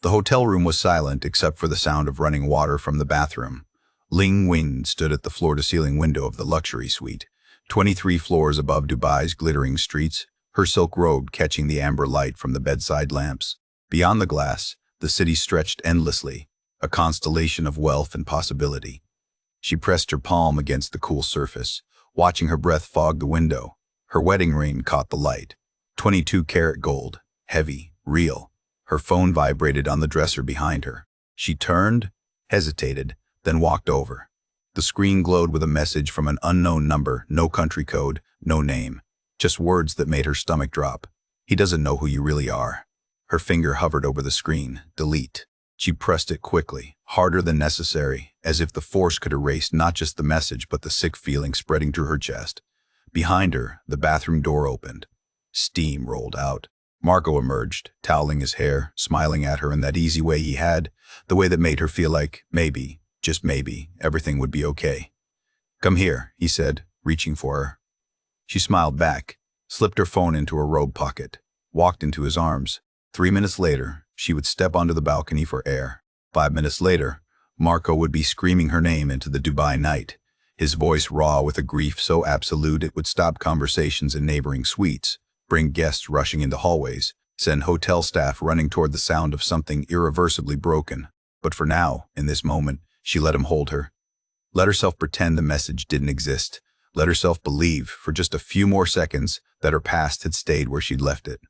The hotel room was silent except for the sound of running water from the bathroom. Ling Wing stood at the floor-to-ceiling window of the luxury suite, 23 floors above Dubai's glittering streets, her silk robe catching the amber light from the bedside lamps. Beyond the glass, the city stretched endlessly, a constellation of wealth and possibility. She pressed her palm against the cool surface, watching her breath fog the window. Her wedding ring caught the light. 22-karat gold, heavy, real. Her phone vibrated on the dresser behind her. She turned, hesitated, then walked over. The screen glowed with a message from an unknown number, no country code, no name. Just words that made her stomach drop. He doesn't know who you really are. Her finger hovered over the screen. Delete. She pressed it quickly, harder than necessary, as if the force could erase not just the message but the sick feeling spreading through her chest. Behind her, the bathroom door opened. Steam rolled out. Marco emerged, toweling his hair, smiling at her in that easy way he had, the way that made her feel like maybe, just maybe, everything would be okay. "Come here," he said, reaching for her. She smiled back, slipped her phone into her robe pocket, walked into his arms. 3 minutes later, she would step onto the balcony for air. 5 minutes later, Marco would be screaming her name into the Dubai night, his voice raw with a grief so absolute it would stop conversations in neighboring suites, bring guests rushing into hallways, send hotel staff running toward the sound of something irreversibly broken. But for now, in this moment, she let him hold her. Let herself pretend the message didn't exist. Let herself believe, for just a few more seconds, that her past had stayed where she'd left it.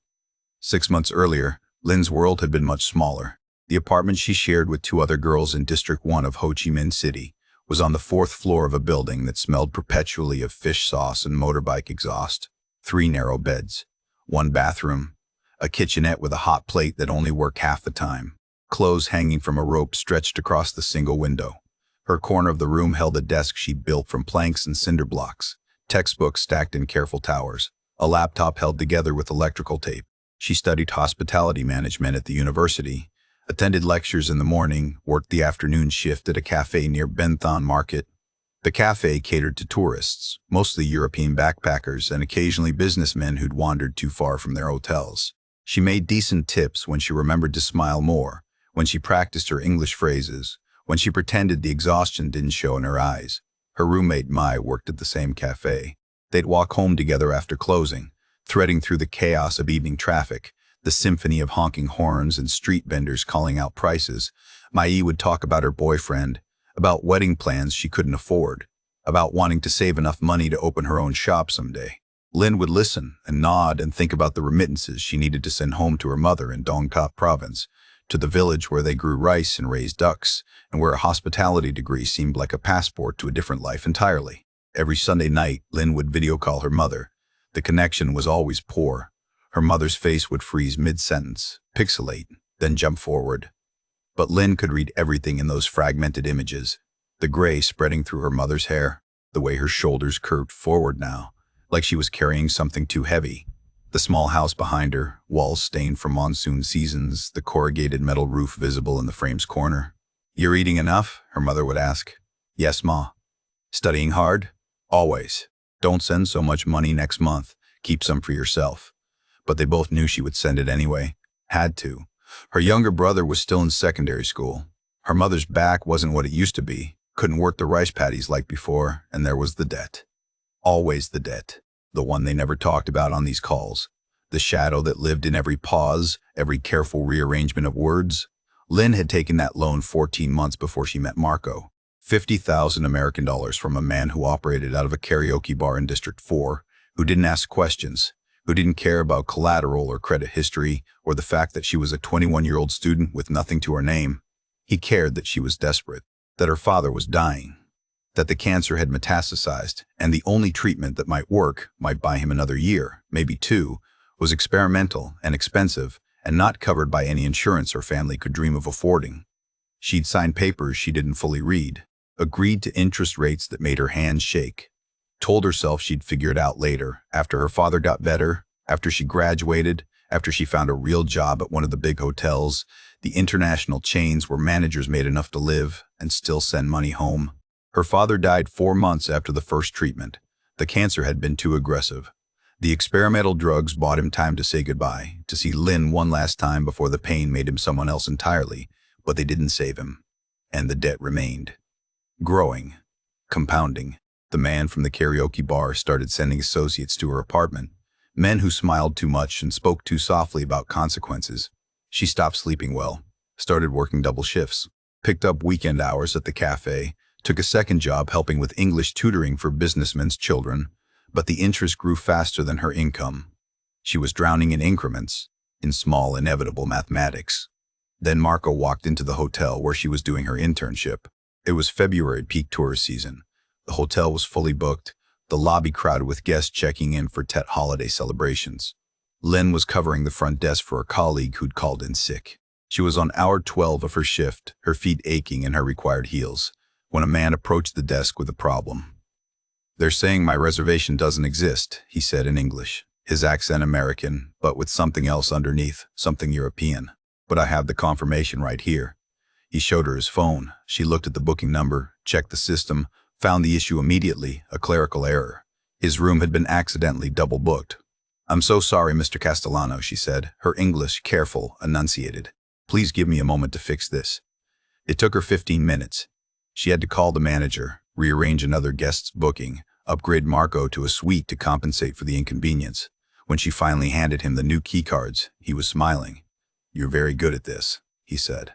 6 months earlier, Lynn's world had been much smaller. The apartment she shared with 2 other girls in District 1 of Ho Chi Minh City was on the 4th floor of a building that smelled perpetually of fish sauce and motorbike exhaust. 3 narrow beds, 1 bathroom, a kitchenette with a hot plate that only worked half the time, clothes hanging from a rope stretched across the single window. Her corner of the room held a desk she'd built from planks and cinder blocks, textbooks stacked in careful towers, a laptop held together with electrical tape. She studied hospitality management at the university, attended lectures in the morning, worked the afternoon shift at a cafe near Bentham Market. The cafe catered to tourists, mostly European backpackers and occasionally businessmen who'd wandered too far from their hotels. She made decent tips when she remembered to smile more, when she practiced her English phrases, when she pretended the exhaustion didn't show in her eyes. Her roommate Mai worked at the same cafe. They'd walk home together after closing, threading through the chaos of evening traffic, the symphony of honking horns and street vendors calling out prices. Mai would talk about her boyfriend, about wedding plans she couldn't afford, about wanting to save enough money to open her own shop someday. Lynn would listen and nod and think about the remittances she needed to send home to her mother in Dong Thap province, to the village where they grew rice and raised ducks, and where a hospitality degree seemed like a passport to a different life entirely. Every Sunday night, Lynn would video call her mother. The connection was always poor. Her mother's face would freeze mid-sentence, pixelate, then jump forward. But Lynn could read everything in those fragmented images. The gray spreading through her mother's hair, the way her shoulders curved forward now, like she was carrying something too heavy. The small house behind her, walls stained from monsoon seasons, the corrugated metal roof visible in the frame's corner. "You're eating enough?" her mother would ask. "Yes, Ma." "Studying hard?" "Always." "Don't send so much money next month. Keep some for yourself." But they both knew she would send it anyway. Had to. Her younger brother was still in secondary school. Her mother's back wasn't what it used to be, couldn't work the rice paddies like before, and there was the debt. Always the debt. The one they never talked about on these calls. The shadow that lived in every pause, every careful rearrangement of words. Lynn had taken that loan 14 months before she met Marco. 50,000 American dollars from a man who operated out of a karaoke bar in District 4, who didn't ask questions, who didn't care about collateral or credit history or the fact that she was a 21-year-old student with nothing to her name. He cared that she was desperate, that her father was dying, that the cancer had metastasized, and the only treatment that might work, might buy him another year, maybe 2, was experimental and expensive and not covered by any insurance her family could dream of affording. She'd signed papers she didn't fully read, agreed to interest rates that made her hands shake, told herself she'd figure it out later, after her father got better, after she graduated, after she found a real job at one of the big hotels, the international chains where managers made enough to live and still send money home. Her father died 4 months after the first treatment. The cancer had been too aggressive. The experimental drugs bought him time to say goodbye, to see Lynn one last time before the pain made him someone else entirely, but they didn't save him. And the debt remained. Growing. Compounding. The man from the karaoke bar started sending associates to her apartment, men who smiled too much and spoke too softly about consequences. She stopped sleeping well, started working double shifts, picked up weekend hours at the cafe, took a second job helping with English tutoring for businessmen's children, but the interest grew faster than her income. She was drowning in increments, in small, inevitable mathematics. Then Marco walked into the hotel where she was doing her internship. It was February, peak tourist season. The hotel was fully booked, the lobby crowded with guests checking in for Tet holiday celebrations. Lynn was covering the front desk for a colleague who'd called in sick. She was on hour 12 of her shift, her feet aching in her required heels, when a man approached the desk with a problem. "They're saying my reservation doesn't exist," he said in English, his accent American, but with something else underneath, something European. "But I have the confirmation right here." He showed her his phone. She looked at the booking number, checked the system, found the issue immediately, a clerical error. His room had been accidentally double booked. "I'm so sorry, Mr. Castellano," she said, her English careful, enunciated. "Please give me a moment to fix this." It took her 15 minutes. She had to call the manager, rearrange another guest's booking, upgrade Marco to a suite to compensate for the inconvenience. When she finally handed him the new keycards, he was smiling. "You're very good at this," he said.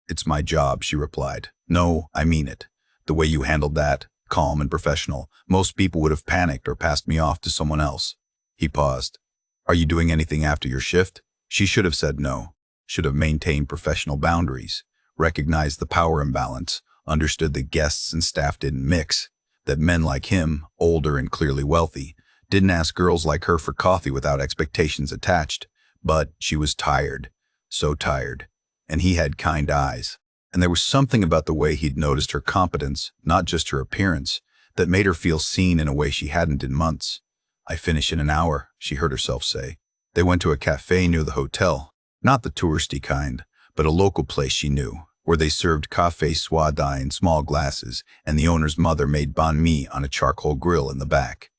"It's my job," she replied. "No, I mean it. The way you handled that, calm and professional, most people would have panicked or passed me off to someone else." He paused. "Are you doing anything after your shift?" She should have said no, should have maintained professional boundaries, recognized the power imbalance, understood that guests and staff didn't mix, that men like him, older and clearly wealthy, didn't ask girls like her for coffee without expectations attached. But she was tired, so tired, and he had kind eyes. And there was something about the way he'd noticed her competence, not just her appearance, that made her feel seen in a way she hadn't in months. "I finish in an hour," she heard herself say. They went to a cafe near the hotel, not the touristy kind, but a local place she knew, where they served café soda in small glasses, and the owner's mother made banh mi on a charcoal grill in the back.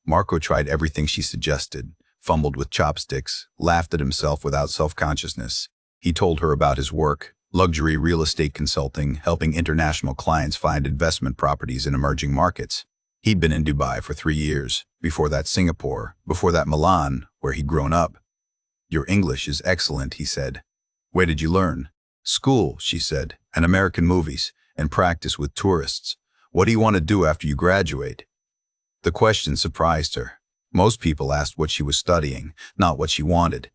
Marco tried everything she suggested, fumbled with chopsticks, laughed at himself without self-consciousness. He told her about his work, luxury real estate consulting, helping international clients find investment properties in emerging markets. He'd been in Dubai for 3 years, before that Singapore, before that Milan, where he'd grown up. "Your English is excellent," he said. "Where did you learn?" "School," she said, "and American movies, and practice with tourists. What do you want to do after you graduate?" The question surprised her. Most people asked what she was studying, not what she wanted.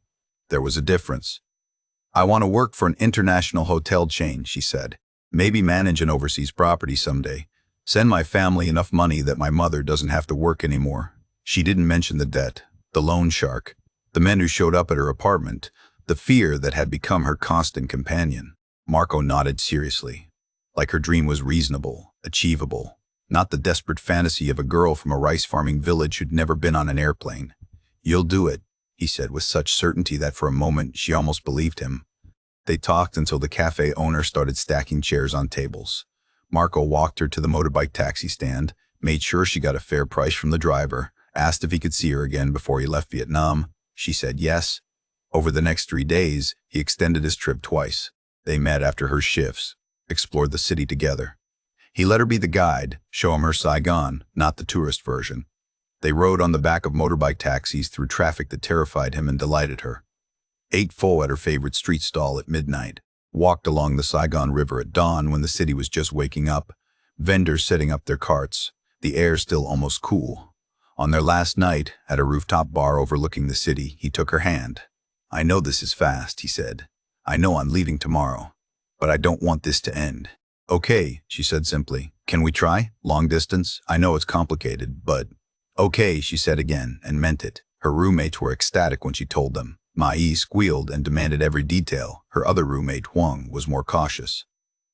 There was a difference. "I want to work for an international hotel chain," she said. "Maybe manage an overseas property someday. Send my family enough money that my mother doesn't have to work anymore." She didn't mention the debt, the loan shark, the men who showed up at her apartment, the fear that had become her constant companion. Marco nodded seriously, like her dream was reasonable, achievable, not the desperate fantasy of a girl from a rice-farming village who'd never been on an airplane. "You'll do it," he said with such certainty that for a moment she almost believed him. They talked until the cafe owner started stacking chairs on tables. Marco walked her to the motorbike taxi stand, made sure she got a fair price from the driver, asked if he could see her again before he left Vietnam. She said yes. Over the next 3 days, he extended his trip twice. They met after her shifts, explored the city together. He let her be the guide, show him her Saigon, not the tourist version. They rode on the back of motorbike taxis through traffic that terrified him and delighted her. Ate full at her favorite street stall at midnight. Walked along the Saigon River at dawn when the city was just waking up. Vendors setting up their carts, the air still almost cool. On their last night, at a rooftop bar overlooking the city, he took her hand. "I know this is fast," he said. "I know I'm leaving tomorrow. But I don't want this to end." "Okay," she said simply. "Can we try? Long distance? I know it's complicated, but—" "Okay," she said again, and meant it. Her roommates were ecstatic when she told them. Mai squealed and demanded every detail. Her other roommate, Huang, was more cautious.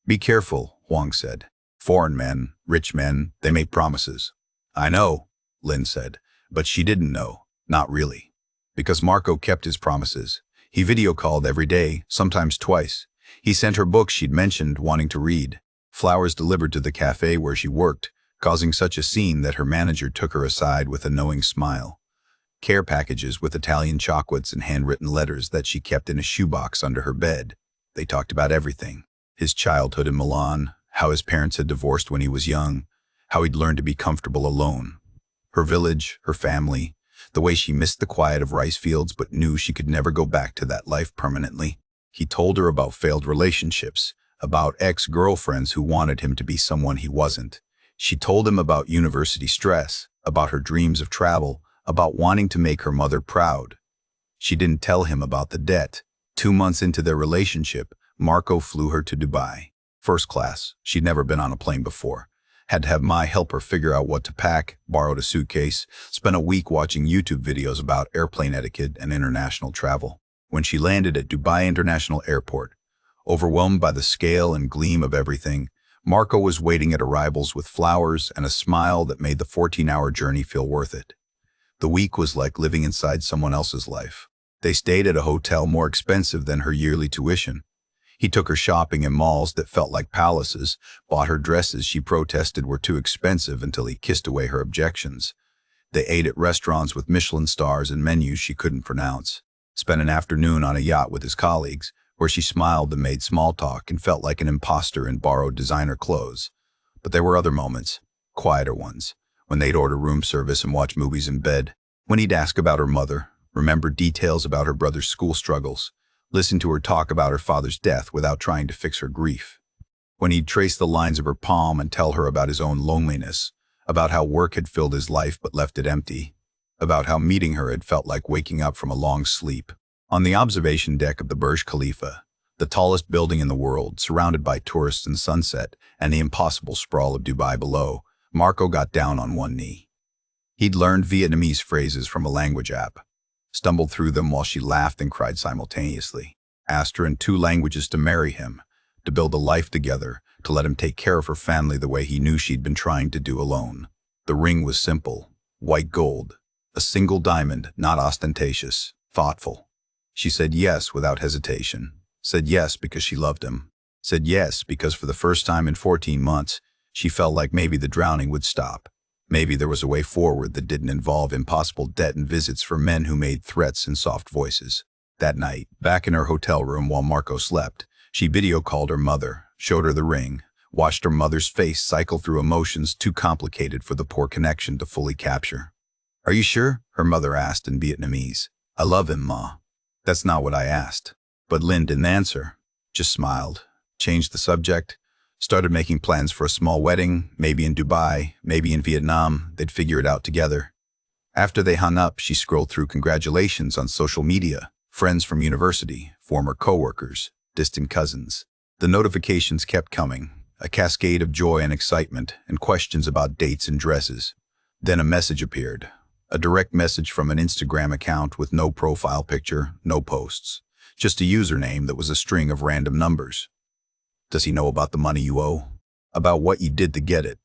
"Be careful," Huang said. "Foreign men, rich men, they make promises." "I know," Lynn said, but she didn't know. Not really. Because Marco kept his promises. He video called every day, sometimes twice. He sent her books she'd mentioned wanting to read, flowers delivered to the cafe where she worked, causing such a scene that her manager took her aside with a knowing smile. care packages with Italian chocolates and handwritten letters that she kept in a shoebox under her bed. They talked about everything. His childhood in Milan, how his parents had divorced when he was young, how he'd learned to be comfortable alone. Her village, her family, the way she missed the quiet of rice fields but knew she could never go back to that life permanently. He told her about failed relationships, about ex-girlfriends who wanted him to be someone he wasn't. She told him about university stress, about her dreams of travel, about wanting to make her mother proud. She didn't tell him about the debt. 2 months into their relationship, Marco flew her to Dubai. First class. She'd never been on a plane before. Had to have Mai help her figure out what to pack, borrowed a suitcase, spent a week watching YouTube videos about airplane etiquette and international travel. When she landed at Dubai International Airport, overwhelmed by the scale and gleam of everything, Marco was waiting at arrivals with flowers and a smile that made the 14-hour journey feel worth it. The week was like living inside someone else's life. They stayed at a hotel more expensive than her yearly tuition. He took her shopping in malls that felt like palaces, bought her dresses she protested were too expensive until he kissed away her objections. They ate at restaurants with Michelin stars and menus she couldn't pronounce. Spent an afternoon on a yacht with his colleagues, where she smiled and made small talk and felt like an imposter in borrowed designer clothes. But there were other moments, quieter ones, when they'd order room service and watch movies in bed, when he'd ask about her mother, remember details about her brother's school struggles, listen to her talk about her father's death without trying to fix her grief. When he'd trace the lines of her palm and tell her about his own loneliness, about how work had filled his life but left it empty, about how meeting her had felt like waking up from a long sleep. On the observation deck of the Burj Khalifa, the tallest building in the world, surrounded by tourists and sunset and the impossible sprawl of Dubai below, Marco got down on one knee. He'd learned Vietnamese phrases from a language app, stumbled through them while she laughed and cried simultaneously, asked her in 2 languages to marry him, to build a life together, to let him take care of her family the way he knew she'd been trying to do alone. The ring was simple, white gold, a single diamond, not ostentatious, thoughtful. She said yes without hesitation, said yes because she loved him, said yes because for the first time in 14 months, she felt like maybe the drowning would stop. Maybe there was a way forward that didn't involve impossible debt and visits for men who made threats in soft voices. That night, back in her hotel room while Marco slept, she video called her mother, showed her the ring, watched her mother's face cycle through emotions too complicated for the poor connection to fully capture. "Are you sure?" her mother asked in Vietnamese. "I love him, Ma." "That's not what I asked." But Lynn didn't answer, just smiled, changed the subject, started making plans for a small wedding, maybe in Dubai, maybe in Vietnam. They'd figure it out together. After they hung up, she scrolled through congratulations on social media, friends from university, former coworkers, distant cousins. The notifications kept coming, a cascade of joy and excitement, and questions about dates and dresses. Then a message appeared, a direct message from an Instagram account with no profile picture, no posts, just a username that was a string of random numbers. "Does he know about the money you owe? About what you did to get it?"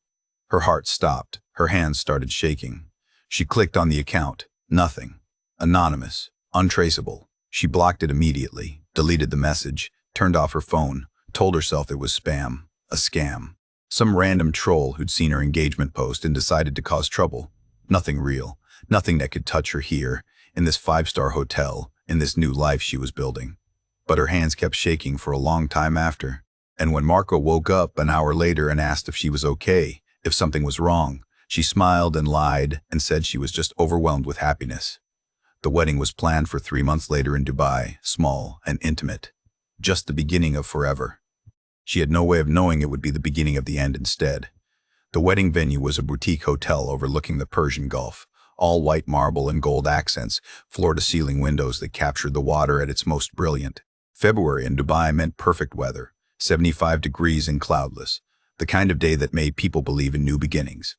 Her heart stopped. Her hands started shaking. She clicked on the account. Nothing. Anonymous. Untraceable. She blocked it immediately, deleted the message, turned off her phone, told herself it was spam, a scam. Some random troll who'd seen her engagement post and decided to cause trouble. Nothing real. Nothing that could touch her here, in this 5-star hotel, in this new life she was building. But her hands kept shaking for a long time after. And when Marco woke up an hour later and asked if she was okay, if something was wrong, she smiled and lied and said she was just overwhelmed with happiness. The wedding was planned for 3 months later in Dubai, small and intimate. Just the beginning of forever. She had no way of knowing it would be the beginning of the end instead. The wedding venue was a boutique hotel overlooking the Persian Gulf, all white marble and gold accents, floor-to-ceiling windows that captured the water at its most brilliant. February in Dubai meant perfect weather. 75 degrees and cloudless, the kind of day that made people believe in new beginnings.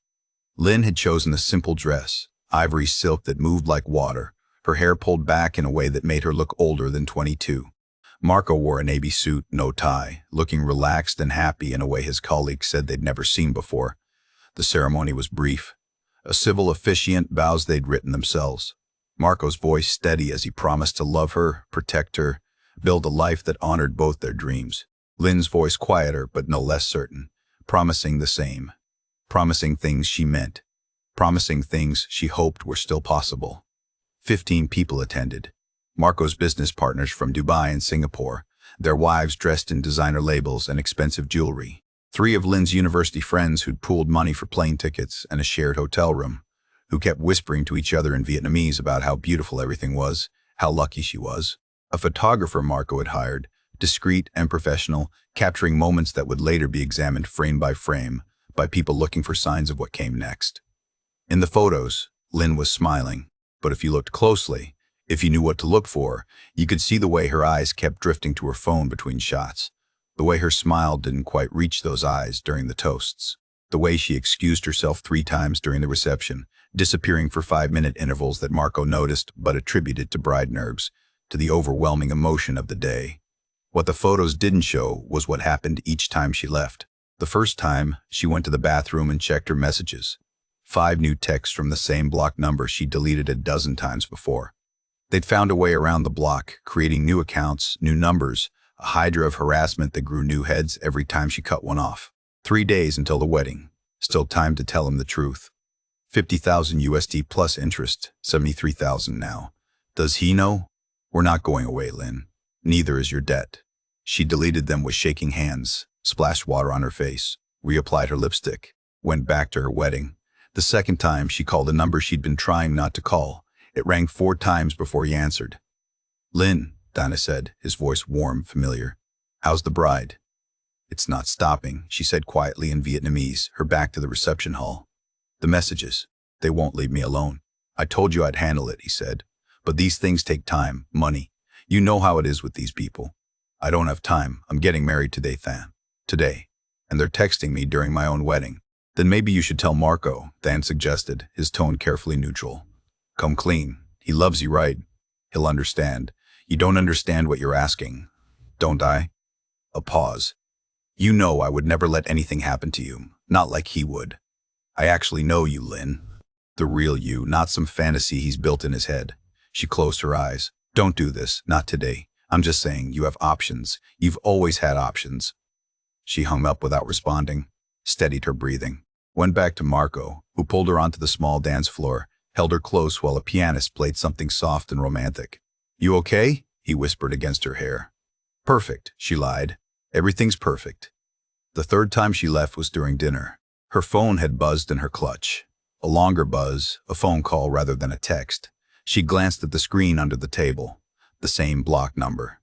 Lynn had chosen a simple dress, ivory silk that moved like water, her hair pulled back in a way that made her look older than 22. Marco wore a navy suit, no tie, looking relaxed and happy in a way his colleagues said they'd never seen before. The ceremony was brief. A civil officiant, vows they'd written themselves. Marco's voice steady as he promised to love her, protect her, build a life that honored both their dreams. Lynn's voice quieter but no less certain, promising the same, promising things she meant, promising things she hoped were still possible. 15 people attended. Marco's business partners from Dubai and Singapore, their wives dressed in designer labels and expensive jewelry. 3 of Lynn's university friends who'd pooled money for plane tickets and a shared hotel room, who kept whispering to each other in Vietnamese about how beautiful everything was, how lucky she was. A photographer Marco had hired, discreet and professional, capturing moments that would later be examined frame by frame by people looking for signs of what came next. In the photos, Lynn was smiling, but if you looked closely, if you knew what to look for, you could see the way her eyes kept drifting to her phone between shots, the way her smile didn't quite reach those eyes during the toasts, the way she excused herself 3 times during the reception, disappearing for 5-minute intervals that Marco noticed but attributed to bride nerves, to the overwhelming emotion of the day. What the photos didn't show was what happened each time she left. The first time, she went to the bathroom and checked her messages. 5 new texts from the same block number she deleted a dozen times before. They'd found a way around the block, creating new accounts, new numbers, a hydra of harassment that grew new heads every time she cut one off. 3 days until the wedding. Still time to tell him the truth. 50,000 USD plus interest, 73,000 now. Does he know? We're not going away, Lynn. Neither is your debt. She deleted them with shaking hands, splashed water on her face, reapplied her lipstick, went back to her wedding. The second time, she called a number she'd been trying not to call. It rang 4 times before he answered. Lynn, Dinah said, his voice warm, familiar. How's the bride? It's not stopping, she said quietly in Vietnamese, her back to the reception hall. The messages. They won't leave me alone. I told you I'd handle it, he said. But these things take time, money. You know how it is with these people. I don't have time. I'm getting married today, Than. Today. And they're texting me during my own wedding. Then maybe you should tell Marco, Than suggested, his tone carefully neutral. Come clean. He loves you, right? He'll understand. You don't understand what you're asking. Don't I? A pause. You know I would never let anything happen to you. Not like he would. I actually know you, Lynn. The real you, not some fantasy he's built in his head. She closed her eyes. Don't do this. Not today. I'm just saying you have options. You've always had options. She hung up without responding, steadied her breathing, went back to Marco, who pulled her onto the small dance floor, held her close while a pianist played something soft and romantic. You okay? He whispered against her hair. Perfect, she lied. Everything's perfect. The third time she left was during dinner. Her phone had buzzed in her clutch. A longer buzz, a phone call rather than a text. She glanced at the screen under the table. The same block number.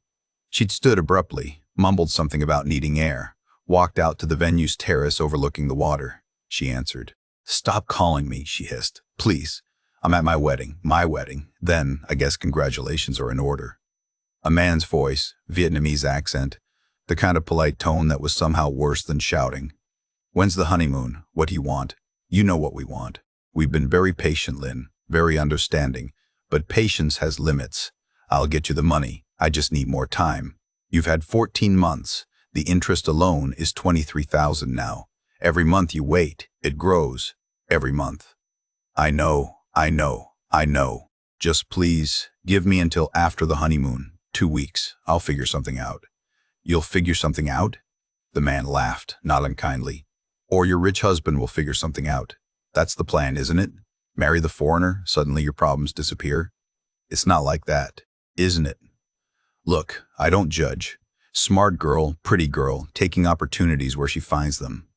She'd stood abruptly, mumbled something about needing air, walked out to the venue's terrace overlooking the water. She answered. Stop calling me, she hissed. Please. I'm at my wedding. Then, I guess congratulations are in order. A man's voice, Vietnamese accent, the kind of polite tone that was somehow worse than shouting. When's the honeymoon? What do you want? You know what we want. We've been very patient, Lynn, very understanding, but patience has limits. I'll get you the money. I just need more time. You've had 14 months. The interest alone is 23,000 now. Every month you wait, it grows. Every month. I know. Just please, give me until after the honeymoon. 2 weeks. I'll figure something out. You'll figure something out? The man laughed, not unkindly. Or your rich husband will figure something out. That's the plan, isn't it? Marry the foreigner, suddenly your problems disappear? It's not like that, isn't it? Look, I don't judge. Smart girl, pretty girl, taking opportunities where she finds them.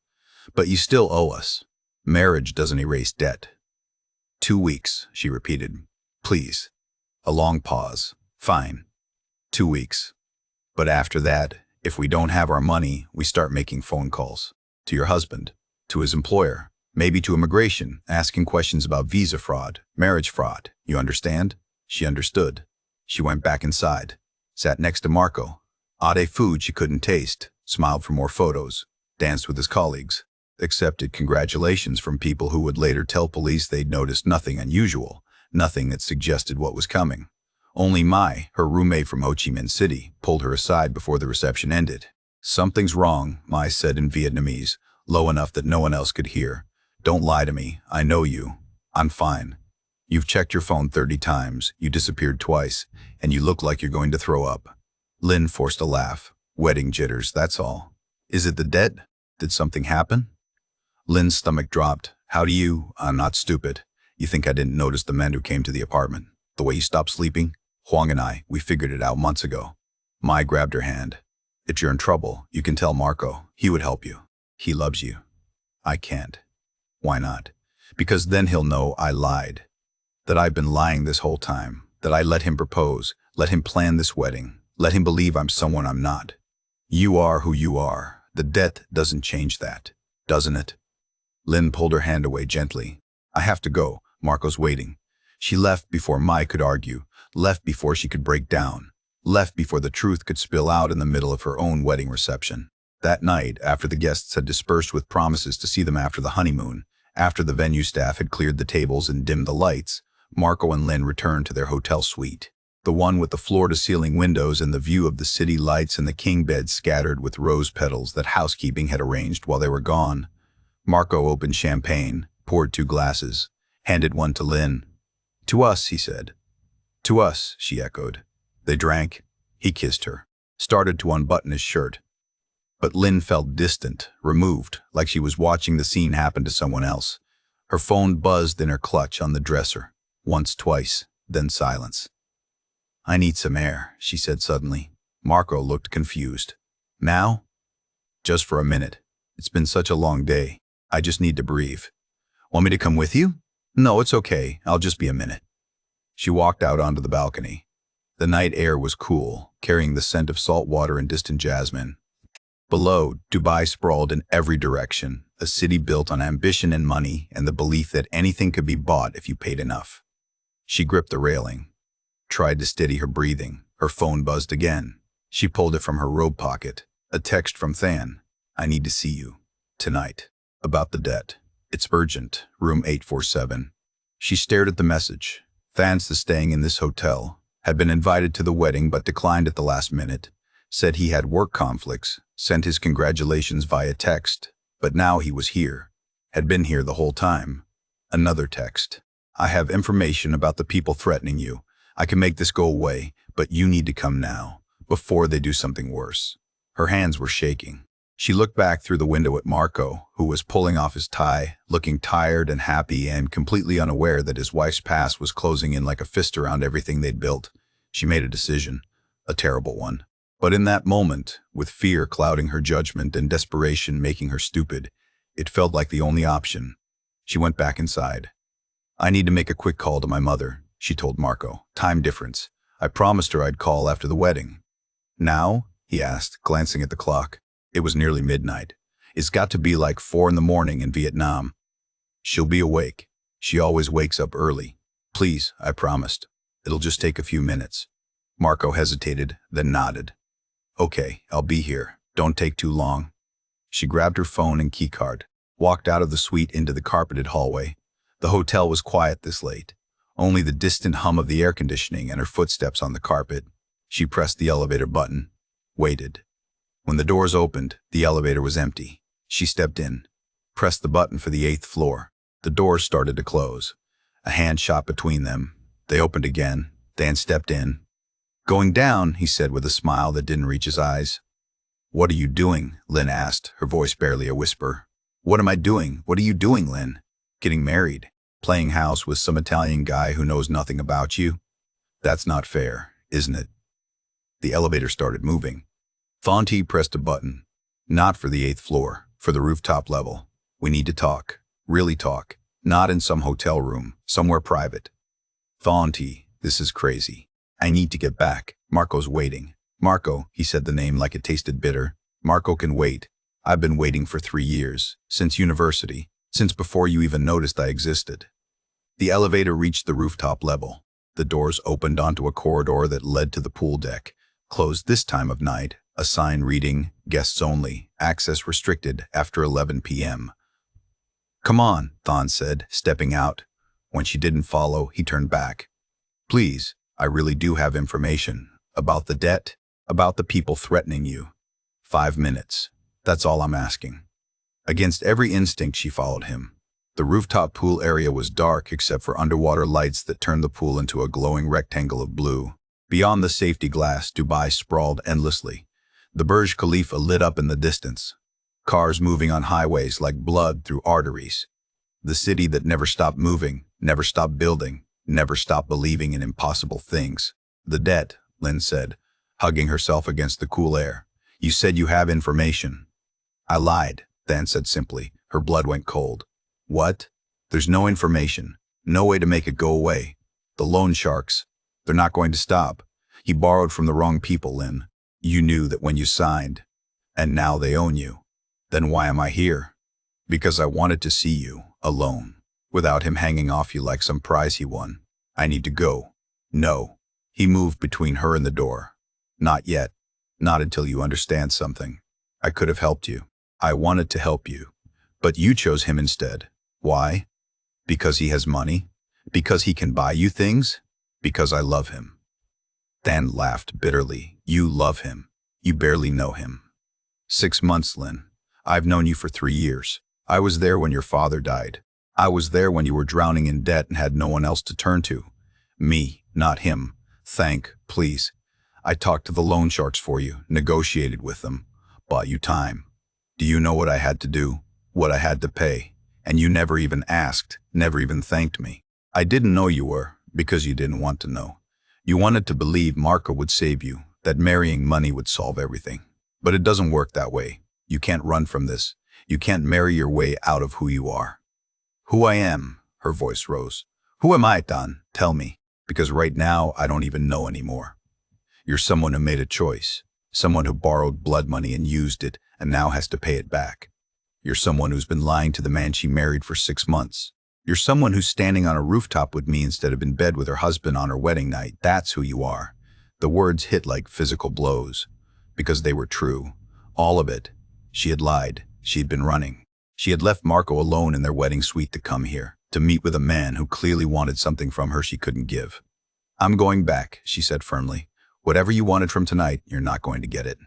But you still owe us. Marriage doesn't erase debt. 2 weeks, she repeated. Please. A long pause. Fine. 2 weeks. But after that, if we don't have our money, we start making phone calls. To your husband, to his employer, maybe to immigration, asking questions about visa fraud, marriage fraud. You understand? She understood. She went back inside, sat next to Marco, ate food she couldn't taste, smiled for more photos, danced with his colleagues, accepted congratulations from people who would later tell police they'd noticed nothing unusual, nothing that suggested what was coming. Only Mai, her roommate from Ho Chi Minh City, pulled her aside before the reception ended. Something's wrong, Mai said in Vietnamese, low enough that no one else could hear. Don't lie to me. I know you. I'm fine. You've checked your phone 30 times, you disappeared twice, and you look like you're going to throw up. Lynn forced a laugh. Wedding jitters, that's all. Is it the debt? Did something happen? Lynn's stomach dropped. How do you? I'm not stupid. You think I didn't notice the men who came to the apartment? The way you stopped sleeping? Huang and I, we figured it out months ago. Mai grabbed her hand. If you're in trouble, you can tell Marco. He would help you. He loves you. I can't. Why not? Because then he'll know I lied. That I've been lying this whole time. That I let him propose, let him plan this wedding, let him believe I'm someone I'm not. You are who you are. The death doesn't change that, doesn't it? Lynn pulled her hand away gently. I have to go. Marco's waiting. She left before Mai could argue, left before she could break down, left before the truth could spill out in the middle of her own wedding reception. That night, after the guests had dispersed with promises to see them after the honeymoon, after the venue staff had cleared the tables and dimmed the lights, Marco and Lynn returned to their hotel suite. The one with the floor-to-ceiling windows and the view of the city lights and the king bed scattered with rose petals that housekeeping had arranged while they were gone. Marco opened champagne, poured 2 glasses, handed one to Lynn. To us, he said. To us, she echoed. They drank. He kissed her, started to unbutton his shirt. But Lynn felt distant, removed, like she was watching the scene happen to someone else. Her phone buzzed in her clutch on the dresser. Once, twice, then silence. I need some air, she said suddenly. Marco looked confused. Now? Just for a minute. It's been such a long day. I just need to breathe. Want me to come with you? No, it's okay. I'll just be a minute. She walked out onto the balcony. The night air was cool, carrying the scent of salt water and distant jasmine. Below, Dubai sprawled in every direction, a city built on ambition and money and the belief that anything could be bought if you paid enough. She gripped the railing, tried to steady her breathing. Her phone buzzed again. She pulled it from her robe pocket. A text from Than. I need to see you. Tonight. About the debt. It's urgent. Room 847. She stared at the message. Than's staying in this hotel. Had been invited to the wedding but declined at the last minute. Said he had work conflicts. Sent his congratulations via text. But now he was here. Had been here the whole time. Another text. I have information about the people threatening you. I can make this go away, but you need to come now, before they do something worse. Her hands were shaking. She looked back through the window at Marco, who was pulling off his tie, looking tired and happy and completely unaware that his wife's past was closing in like a fist around everything they'd built. She made a decision, a terrible one. But in that moment, with fear clouding her judgment and desperation making her stupid, it felt like the only option. She went back inside. I need to make a quick call to my mother, she told Marco. Time difference. I promised her I'd call after the wedding. Now? He asked, glancing at the clock. It was nearly midnight. It's got to be like 4 in the morning in Vietnam. She'll be awake. She always wakes up early. Please, I promised. It'll just take a few minutes. Marco hesitated, then nodded. Okay, I'll be here. Don't take too long. She grabbed her phone and keycard, walked out of the suite into the carpeted hallway. The hotel was quiet this late. Only the distant hum of the air conditioning and her footsteps on the carpet. She pressed the elevator button. Waited. When the doors opened, the elevator was empty. She stepped in, pressed the button for the 8th floor. The doors started to close. A hand shot between them. They opened again. Dan stepped in. Going down, he said with a smile that didn't reach his eyes. What are you doing? Lynn asked, her voice barely a whisper. What am I doing? What are you doing, Lynn? Getting married. Playing house with some Italian guy who knows nothing about you? That's not fair, isn't it? The elevator started moving. Fonte pressed a button. Not for the 8th floor, for the rooftop level. We need to talk. Really talk. Not in some hotel room, somewhere private. Fonte, this is crazy. I need to get back. Marco's waiting. Marco, he said the name like it tasted bitter. Marco can wait. I've been waiting for 3 years. Since university. Since before you even noticed I existed. The elevator reached the rooftop level. The doors opened onto a corridor that led to the pool deck, closed this time of night, a sign reading, guests only, access restricted after 11 p.m. Come on, Than said, stepping out. When she didn't follow, he turned back. Please, I really do have information. About the debt, about the people threatening you. 5 minutes. That's all I'm asking. Against every instinct, she followed him. The rooftop pool area was dark except for underwater lights that turned the pool into a glowing rectangle of blue. Beyond the safety glass, Dubai sprawled endlessly. The Burj Khalifa lit up in the distance. Cars moving on highways like blood through arteries. The city that never stopped moving, never stopped building, never stop believing in impossible things. The debt, Lynn said, hugging herself against the cool air. You said you have information. I lied, Than said simply. Her blood went cold. What? There's no information. No way to make it go away. The loan sharks. They're not going to stop. You borrowed from the wrong people, Lynn. You knew that when you signed. And now they own you. Then why am I here? Because I wanted to see you, alone, without him hanging off you like some prize he won. I need to go. No. He moved between her and the door. Not yet. Not until you understand something. I could have helped you. I wanted to help you. But you chose him instead. Why? Because he has money? Because he can buy you things? Because I love him. Than laughed bitterly. You love him. You barely know him. 6 months, Lynn. I've known you for 3 years. I was there when your father died. I was there when you were drowning in debt and had no one else to turn to. Me, not him. Please. I talked to the loan sharks for you, negotiated with them, bought you time. Do you know what I had to do? What I had to pay? And you never even asked, never even thanked me. I didn't know you were, because you didn't want to know. You wanted to believe Marco would save you, that marrying money would solve everything. But it doesn't work that way. You can't run from this. You can't marry your way out of who you are. Who I am, her voice rose. Who am I, Don? Tell me. Because right now, I don't even know anymore. You're someone who made a choice. Someone who borrowed blood money and used it, and now has to pay it back. You're someone who's been lying to the man she married for 6 months. You're someone who's standing on a rooftop with me instead of in bed with her husband on her wedding night. That's who you are. The words hit like physical blows. Because they were true. All of it. She had lied. She had been running. She had left Marco alone in their wedding suite to come here, to meet with a man who clearly wanted something from her she couldn't give. I'm going back, she said firmly. Whatever you wanted from tonight, you're not going to get it.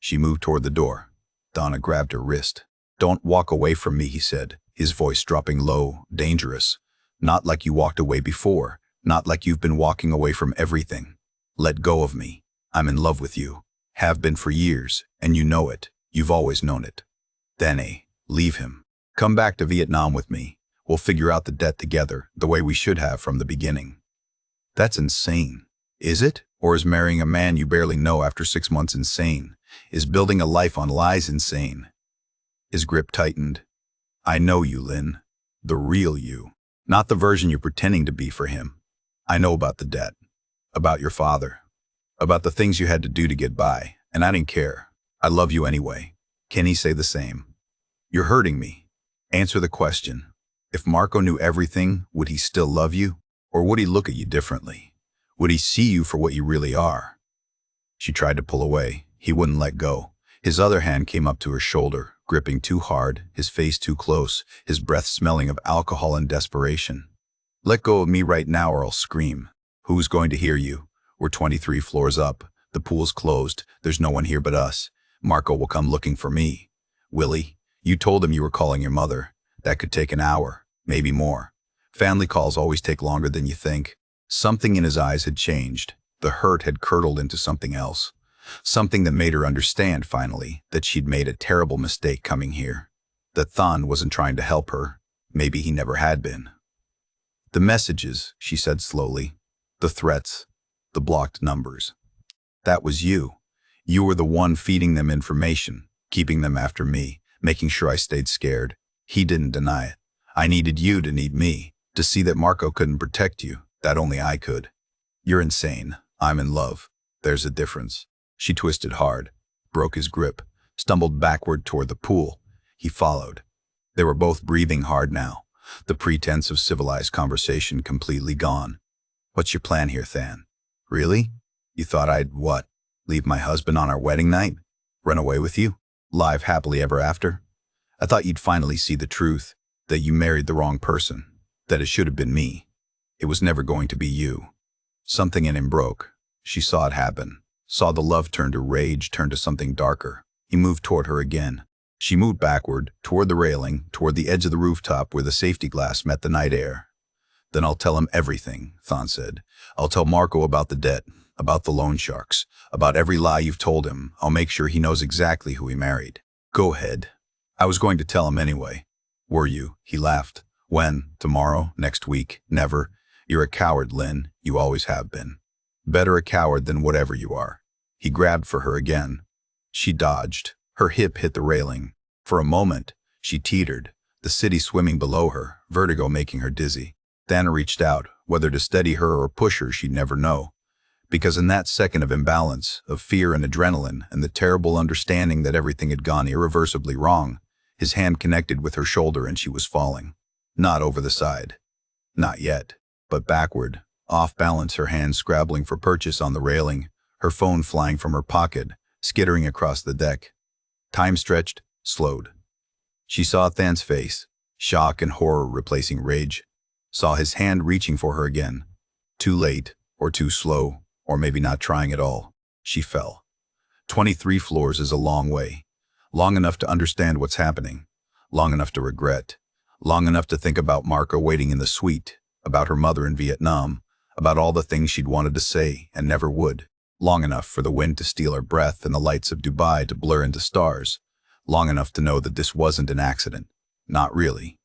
She moved toward the door. Donna grabbed her wrist. Don't walk away from me, he said, his voice dropping low, dangerous. Not like you walked away before. Not like you've been walking away from everything. Let go of me. I'm in love with you. Have been for years, and you know it. You've always known it. Then, leave him. Come back to Vietnam with me. We'll figure out the debt together, the way we should have from the beginning. That's insane. Is it? Or is marrying a man you barely know after 6 months insane? Is building a life on lies insane? His grip tightened. I know you, Lynn. The real you. Not the version you're pretending to be for him. I know about the debt. About your father. About the things you had to do to get by. And I didn't care. I love you anyway. Can he say the same? You're hurting me. Answer the question. If Marco knew everything, would he still love you? Or would he look at you differently? Would he see you for what you really are? She tried to pull away. He wouldn't let go. His other hand came up to her shoulder, gripping too hard, his face too close, his breath smelling of alcohol and desperation. Let go of me right now or I'll scream. Who's going to hear you? We're 23 floors up. The pool's closed. There's no one here but us. Marco will come looking for me. Willie, you told him you were calling your mother. That could take an hour, maybe more. Family calls always take longer than you think. Something in his eyes had changed. The hurt had curdled into something else. Something that made her understand, finally, that she'd made a terrible mistake coming here. That Thon wasn't trying to help her. Maybe he never had been. The messages, she said slowly. The threats. The blocked numbers. That was you. You were the one feeding them information, keeping them after me, making sure I stayed scared. He didn't deny it. I needed you to need me, to see that Marco couldn't protect you, that only I could. You're insane. I'm in love. There's a difference. She twisted hard, broke his grip, stumbled backward toward the pool. He followed. They were both breathing hard now, the pretense of civilized conversation completely gone. What's your plan here, Than? Really? You thought I'd, what? Leave my husband on our wedding night? Run away with you? Live happily ever after? I thought you'd finally see the truth, that you married the wrong person, that it should have been me. It was never going to be you. Something in him broke. She saw it happen, saw the love turn to rage, turn to something darker. He moved toward her again. She moved backward, toward the railing, toward the edge of the rooftop where the safety glass met the night air. Then I'll tell him everything, Thon said. I'll tell Marco about the debt, about the loan sharks, about every lie you've told him. I'll make sure he knows exactly who he married. Go ahead. I was going to tell him anyway. Were you? He laughed. When? Tomorrow? Next week? Never. You're a coward, Lynn. You always have been. Better a coward than whatever you are. He grabbed for her again. She dodged. Her hip hit the railing. For a moment, she teetered, the city swimming below her, vertigo making her dizzy. Than reached out, whether to steady her or push her she'd never know. Because in that second of imbalance, of fear and adrenaline, and the terrible understanding that everything had gone irreversibly wrong, his hand connected with her shoulder and she was falling. Not over the side. Not yet. But backward, off balance, her hands scrabbling for purchase on the railing, her phone flying from her pocket, skittering across the deck. Time stretched, slowed. She saw Than's face, shock and horror replacing rage. Saw his hand reaching for her again. Too late, or too slow, or maybe not trying at all. She fell. 23 floors is a long way. Long enough to understand what's happening. Long enough to regret. Long enough to think about Marco waiting in the suite, about her mother in Vietnam, about all the things she'd wanted to say and never would. Long enough for the wind to steal her breath and the lights of Dubai to blur into stars. Long enough to know that this wasn't an accident. Not really.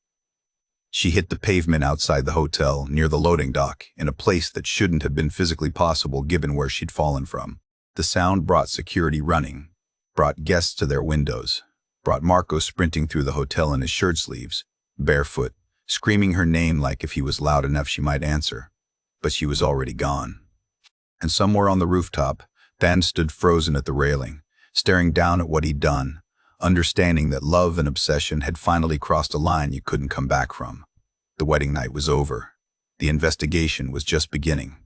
She hit the pavement outside the hotel, near the loading dock, in a place that shouldn't have been physically possible given where she'd fallen from. The sound brought security running, brought guests to their windows, brought Marco sprinting through the hotel in his shirt sleeves, barefoot, screaming her name like if he was loud enough she might answer. But she was already gone. And somewhere on the rooftop, Than stood frozen at the railing, staring down at what he'd done, understanding that love and obsession had finally crossed a line you couldn't come back from. The wedding night was over. The investigation was just beginning.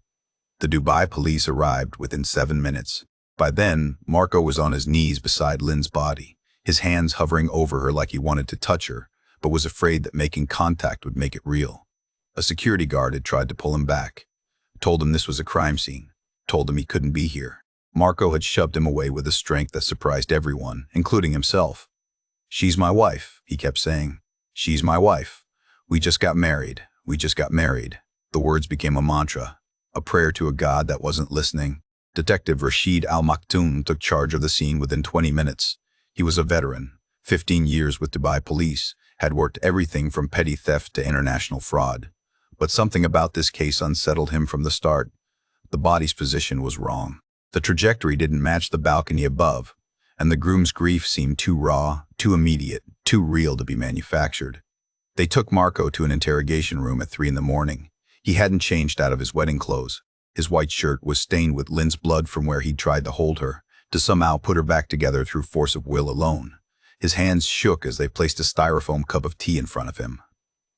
The Dubai police arrived within 7 minutes. By then, Marco was on his knees beside Lynn's body, his hands hovering over her like he wanted to touch her, but was afraid that making contact would make it real. A security guard had tried to pull him back, told him this was a crime scene, told him he couldn't be here. Marco had shoved him away with a strength that surprised everyone, including himself. "She's my wife," he kept saying. "She's my wife. We just got married. We just got married." The words became a mantra, a prayer to a god that wasn't listening. Detective Rashid Al-Maktoum took charge of the scene within 20 minutes. He was a veteran, 15 years with Dubai police, had worked everything from petty theft to international fraud. But something about this case unsettled him from the start. The body's position was wrong. The trajectory didn't match the balcony above, and the groom's grief seemed too raw, too immediate, too real to be manufactured. They took Marco to an interrogation room at 3 in the morning. He hadn't changed out of his wedding clothes. His white shirt was stained with Lynn's blood from where he'd tried to hold her, to somehow put her back together through force of will alone. His hands shook as they placed a styrofoam cup of tea in front of him.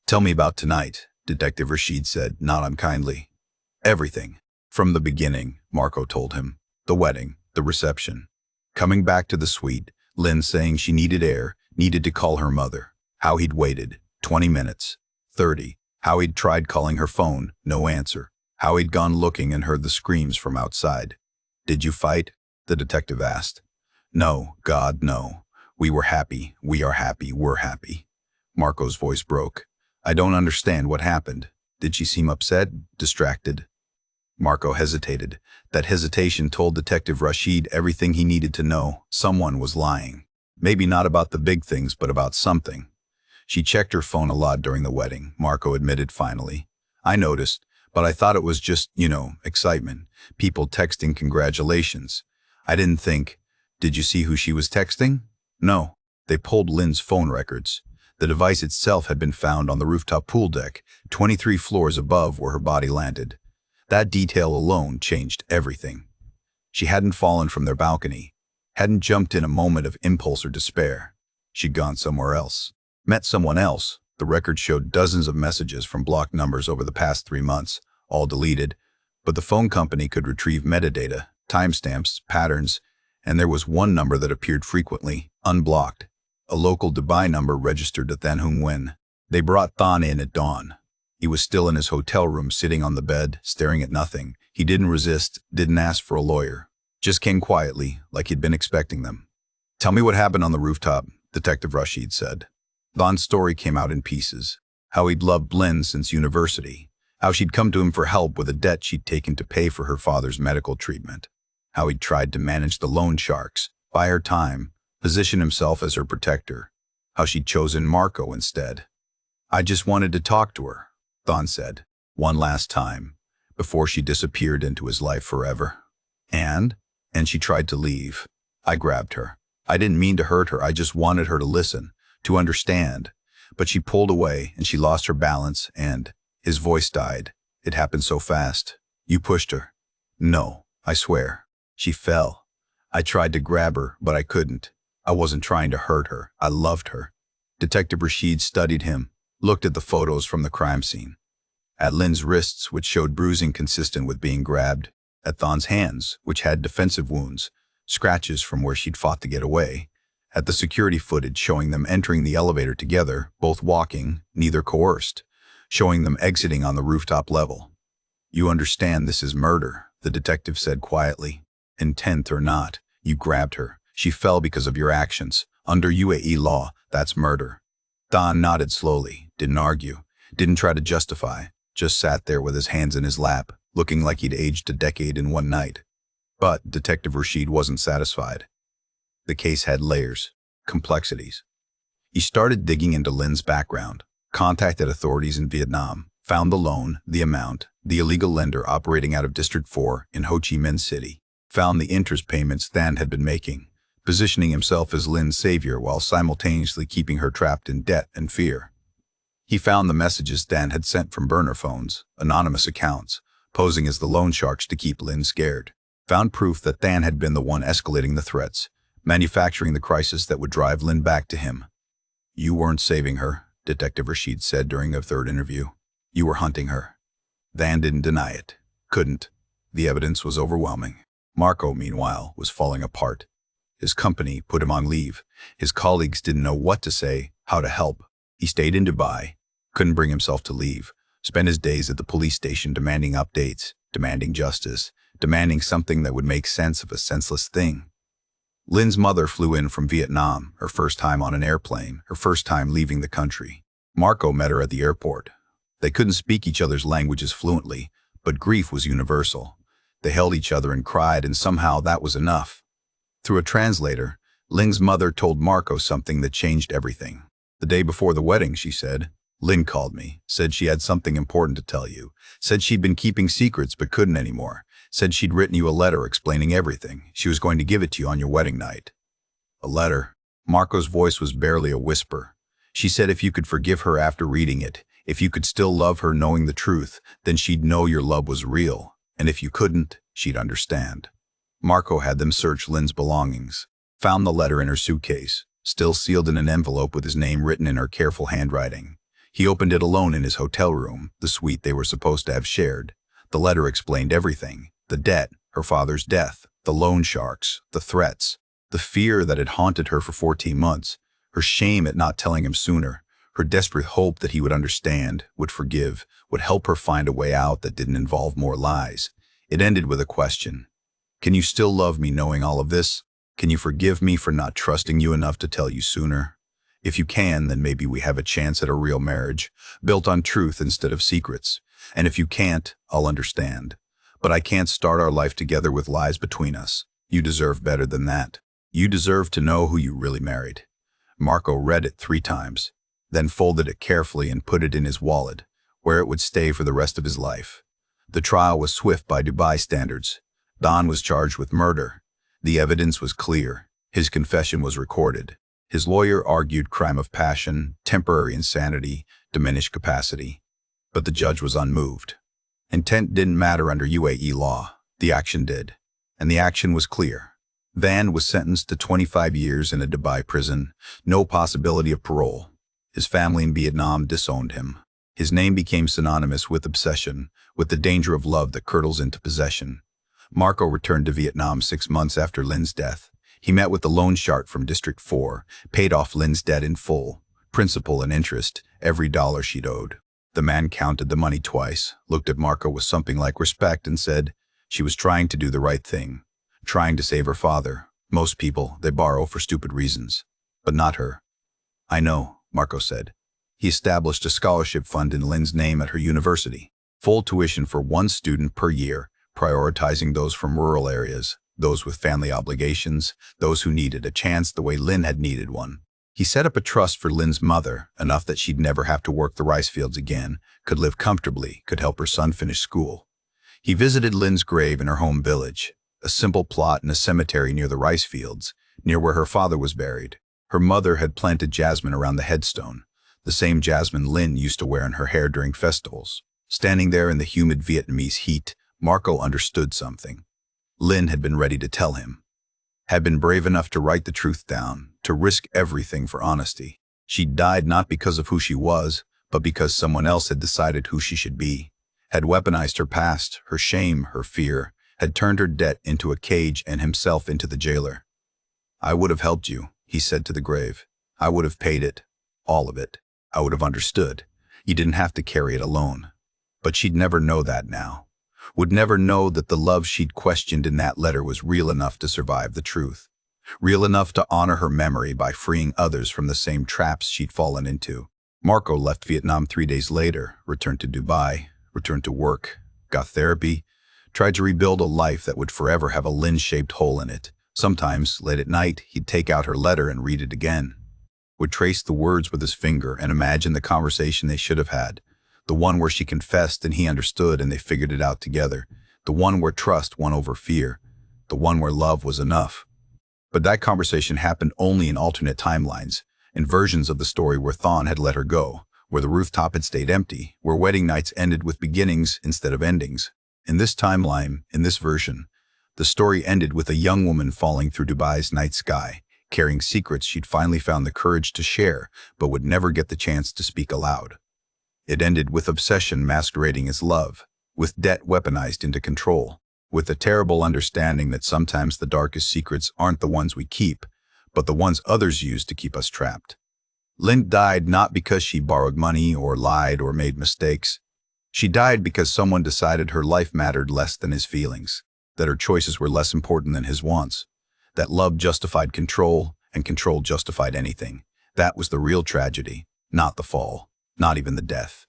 "Tell me about tonight," Detective Rashid said, not unkindly. "Everything. From the beginning," Marco told him. "The wedding, the reception. Coming back to the suite, Lynn saying she needed air, needed to call her mother. How he'd waited, 20 minutes, 30. How he'd tried calling her phone, no answer. How he'd gone looking and heard the screams from outside. "Did you fight?" the detective asked. "No, God, no. We were happy. We are happy. We're happy." Marco's voice broke. "I don't understand what happened. Did she seem upset, distracted?" Marco hesitated. That hesitation told Detective Rashid everything he needed to know. Someone was lying. Maybe not about the big things, but about something. "She checked her phone a lot during the wedding," Marco admitted finally. "I noticed, but I thought it was just, excitement. People texting congratulations. I didn't think. Did you see who she was texting?" "No." They pulled Lynn's phone records. The device itself had been found on the rooftop pool deck, 23 floors above where her body landed. That detail alone changed everything. She hadn't fallen from their balcony, hadn't jumped in a moment of impulse or despair. She'd gone somewhere else, met someone else. The record showed dozens of messages from blocked numbers over the past 3 months, all deleted, but the phone company could retrieve metadata, timestamps, patterns, and there was one number that appeared frequently, unblocked, a local Dubai number registered to Than Hung Nguyen. They brought Than in at dawn. He was still in his hotel room, sitting on the bed, staring at nothing. He didn't resist, didn't ask for a lawyer. Just came quietly, like he'd been expecting them. "Tell me what happened on the rooftop," Detective Rashid said. Than's story came out in pieces. How he'd loved Lynn since university. How she'd come to him for help with a debt she'd taken to pay for her father's medical treatment. How he'd tried to manage the loan sharks, buy her time, position himself as her protector. How she'd chosen Marco instead. "I just wanted to talk to her," Than said. One last time, before she disappeared into his life forever. And she tried to leave. I grabbed her. I didn't mean to hurt her, I just wanted her to listen, to understand. But she pulled away, and she lost her balance, and his voice died. It happened so fast. You pushed her. No, I swear. She fell. I tried to grab her, but I couldn't. I wasn't trying to hurt her. I loved her. Detective Rashid studied him, looked at the photos from the crime scene. At Lynn's wrists, which showed bruising consistent with being grabbed. At Thon's hands, which had defensive wounds, scratches from where she'd fought to get away. At the security footage showing them entering the elevator together, both walking, neither coerced. Showing them exiting on the rooftop level. You understand this is murder, the detective said quietly. Intent or not, you grabbed her. She fell because of your actions. Under UAE law, that's murder. Thon nodded slowly, didn't argue, didn't try to justify, just sat there with his hands in his lap, looking like he'd aged a decade in one night. But Detective Rashid wasn't satisfied. The case had layers, complexities. He started digging into Lynn's background, contacted authorities in Vietnam, found the loan, the amount, the illegal lender operating out of District 4 in Ho Chi Minh City, found the interest payments Than had been making, positioning himself as Lynn's savior while simultaneously keeping her trapped in debt and fear. He found the messages Than had sent from burner phones, anonymous accounts, posing as the loan sharks to keep Lynn scared. Found proof that Than had been the one escalating the threats, manufacturing the crisis that would drive Lynn back to him. You weren't saving her, Detective Rashid said during a third interview. You were hunting her. Than didn't deny it. Couldn't. The evidence was overwhelming. Marco, meanwhile, was falling apart. His company put him on leave. His colleagues didn't know what to say, how to help. He stayed in Dubai, couldn't bring himself to leave, spent his days at the police station demanding updates, demanding justice, demanding something that would make sense of a senseless thing. Lynn's mother flew in from Vietnam, her first time on an airplane, her first time leaving the country. Marco met her at the airport. They couldn't speak each other's languages fluently, but grief was universal. They held each other and cried, and somehow that was enough. Through a translator, Lynn's mother told Marco something that changed everything. The day before the wedding, she said, Lynn called me, said she had something important to tell you, said she'd been keeping secrets but couldn't anymore, said she'd written you a letter explaining everything. She was going to give it to you on your wedding night. A letter. Marco's voice was barely a whisper. She said if you could forgive her after reading it, if you could still love her knowing the truth, then she'd know your love was real, and if you couldn't, she'd understand. Marco had them search Lynn's belongings, found the letter in her suitcase, still sealed in an envelope with his name written in her careful handwriting. He opened it alone in his hotel room, the suite they were supposed to have shared. The letter explained everything: the debt, her father's death, the loan sharks, the threats, the fear that had haunted her for 14 months, her shame at not telling him sooner, her desperate hope that he would understand, would forgive, would help her find a way out that didn't involve more lies. It ended with a question. Can you still love me knowing all of this? Can you forgive me for not trusting you enough to tell you sooner? If you can, then maybe we have a chance at a real marriage, built on truth instead of secrets. And if you can't, I'll understand. But I can't start our life together with lies between us. You deserve better than that. You deserve to know who you really married. Marco read it 3 times, then folded it carefully and put it in his wallet, where it would stay for the rest of his life. The trial was swift by Dubai standards. Don was charged with murder. The evidence was clear. His confession was recorded. His lawyer argued crime of passion, temporary insanity, diminished capacity. But the judge was unmoved. Intent didn't matter under UAE law. The action did. And the action was clear. Van was sentenced to 25 years in a Dubai prison, no possibility of parole. His family in Vietnam disowned him. His name became synonymous with obsession, with the danger of love that curdles into possession. Marco returned to Vietnam 6 months after Lynn's death. He met with the loan shark from District 4, paid off Lynn's debt in full, principal and interest, every dollar she'd owed. The man counted the money twice, looked at Marco with something like respect and said, she was trying to do the right thing, trying to save her father. Most people, they borrow for stupid reasons, but not her. I know, Marco said. He established a scholarship fund in Lynn's name at her university, full tuition for 1 student per year, prioritizing those from rural areas, those with family obligations, those who needed a chance the way Lynn had needed one. He set up a trust for Lynn's mother, enough that she'd never have to work the rice fields again, could live comfortably, could help her son finish school. He visited Lynn's grave in her home village, a simple plot in a cemetery near the rice fields, near where her father was buried. Her mother had planted jasmine around the headstone, the same jasmine Lynn used to wear in her hair during festivals. Standing there in the humid Vietnamese heat, Marco understood something. Lynn had been ready to tell him, had been brave enough to write the truth down, to risk everything for honesty. She died not because of who she was, but because someone else had decided who she should be, had weaponized her past, her shame, her fear, had turned her debt into a cage and himself into the jailer. "I would have helped you," he said to the grave. "I would have paid it, all of it. I would have understood. You didn't have to carry it alone." But she'd never know that now. Would never know that the love she'd questioned in that letter was real enough to survive the truth. Real enough to honor her memory by freeing others from the same traps she'd fallen into. Marco left Vietnam 3 days later, returned to Dubai, returned to work, got therapy, tried to rebuild a life that would forever have a Lynn-shaped hole in it. Sometimes, late at night, he'd take out her letter and read it again. Would trace the words with his finger and imagine the conversation they should have had. The one where she confessed and he understood and they figured it out together. The one where trust won over fear. The one where love was enough. But that conversation happened only in alternate timelines, in versions of the story where Thawne had let her go, where the rooftop had stayed empty, where wedding nights ended with beginnings instead of endings. In this timeline, in this version, the story ended with a young woman falling through Dubai's night sky, carrying secrets she'd finally found the courage to share, but would never get the chance to speak aloud. It ended with obsession masquerading as love, with debt weaponized into control, with the terrible understanding that sometimes the darkest secrets aren't the ones we keep, but the ones others use to keep us trapped. Lynn died not because she borrowed money or lied or made mistakes. She died because someone decided her life mattered less than his feelings, that her choices were less important than his wants, that love justified control and control justified anything. That was the real tragedy, not the fall, not even the death.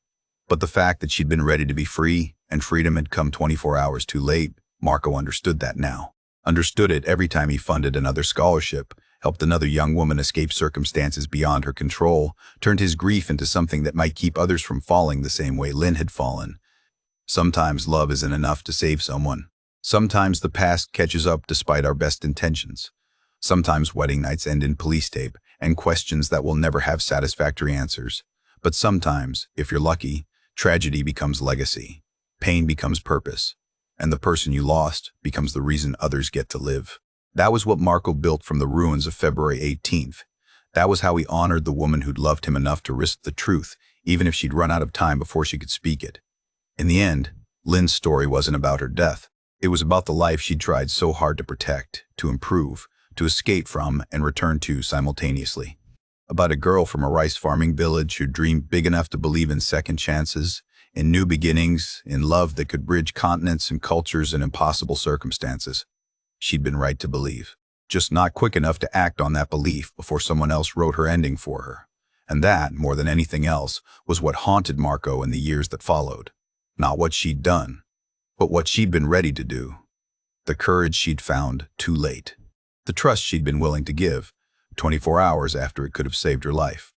But the fact that she'd been ready to be free and freedom had come 24 hours too late. Marco understood that now. Understood it every time he funded another scholarship, helped another young woman escape circumstances beyond her control, turned his grief into something that might keep others from falling the same way Lynn had fallen. Sometimes love isn't enough to save someone. Sometimes the past catches up despite our best intentions. Sometimes wedding nights end in police tape and questions that will never have satisfactory answers. But sometimes, if you're lucky, tragedy becomes legacy. Pain becomes purpose. And the person you lost becomes the reason others get to live. That was what Marco built from the ruins of February 18th. That was how he honored the woman who'd loved him enough to risk the truth, even if she'd run out of time before she could speak it. In the end, Lynn's story wasn't about her death. It was about the life she'd tried so hard to protect, to improve, to escape from, and return to simultaneously. About a girl from a rice farming village who dreamed big enough to believe in second chances, in new beginnings, in love that could bridge continents and cultures in impossible circumstances. She'd been right to believe, just not quick enough to act on that belief before someone else wrote her ending for her. And that, more than anything else, was what haunted Marco in the years that followed. Not what she'd done, but what she'd been ready to do. The courage she'd found too late. The trust she'd been willing to give, 24 hours after it could have saved her life.